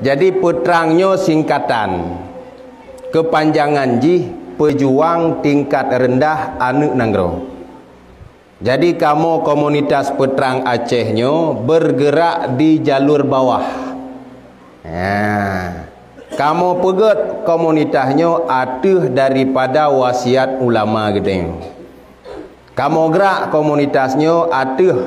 Jadi peterangnya singkatan. Kepanjangan ji pejuang tingkat rendah anu nanggro. Jadi kamu komunitas peterang Acehnya bergerak di jalur bawah. Kamu pegat komunitasnya atuh daripada wasiat ulama gedeng. Kamu gerak komunitasnya atuh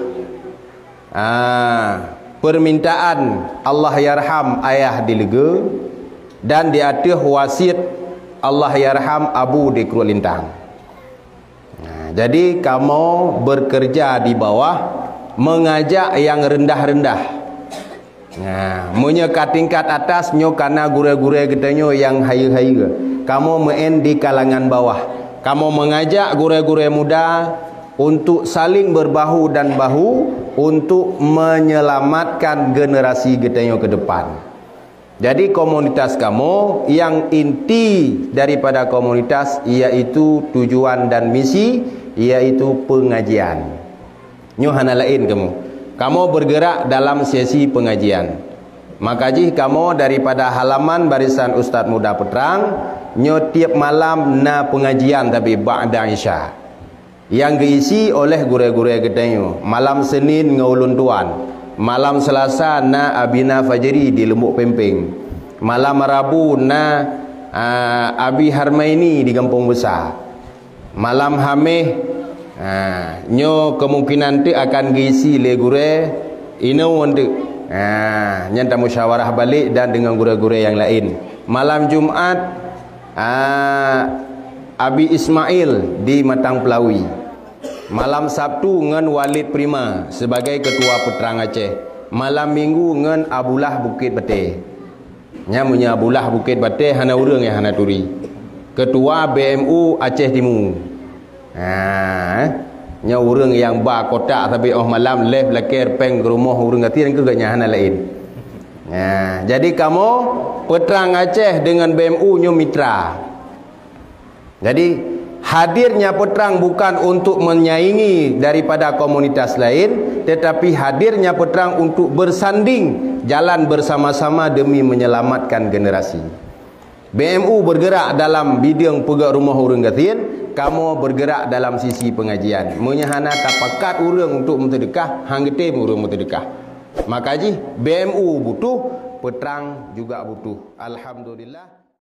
permintaan Allah yarham ayah dilega dan di atuh wasiat Allah yarham abu di Krulintang. Jadi kamu bekerja di bawah mengajak yang rendah-rendah. Munye kat tingkat atas nyo kana gure-gure gedenyo yang haya-haya. Kamu main di kalangan bawah. Kamu mengajak gure-gure muda untuk saling berbahu dan bahu untuk menyelamatkan generasi gedenyo ke depan. Jadi komunitas kamu yang inti daripada komunitas iaitu tujuan dan misi, iaitu pengajian. Nyo hana lain kamu. Kamu bergerak dalam sesi pengajian. Maka jih kamu daripada halaman barisan Ustaz Muda Peterang, nyo tiap malam na pengajian tapi ba'da isya. Yang diisi oleh gure-gure gedenyo. Malam Senin ngaulun tuan. Malam Selasa na Abina Fajri di Lembuk Pemping. Malam Rabu na Abi Harmaini di Kampung Besar. Malam Hameh nyo kemungkinan tu akan diisi le gure ino untuk nyata musyawarah balik dan dengan gure-gure yang lain. Malam Jumaat Abi Ismail di Matang Pelawi. Malam Sabtu ngan Walid Prima sebagai ketua Peterang Aceh. Malam Minggu ngan Abdullah Bukit Beteh. Nyamunya Abdullah Bukit Beteh hana urang ya hana turi. Ketua BMU Aceh Timur. Nya urang yang ba kotak tapi malam leh belakir peng ke rumah urang gati dan kegaknya hana lain. Jadi kamu Peterang Aceh dengan BMU nyo mitra. Jadi hadirnya Peterang bukan untuk menyaingi daripada komunitas lain, tetapi hadirnya Peterang untuk bersanding jalan bersama-sama demi menyelamatkan generasi. BMU bergerak dalam bidang pegak rumah urang gatin, kamu bergerak dalam sisi pengajian. Menyahana tapakat urang untuk mentedekah, hanggetim urang mentedekah. Maka ji BMU butuh, Peterang juga butuh. Alhamdulillah.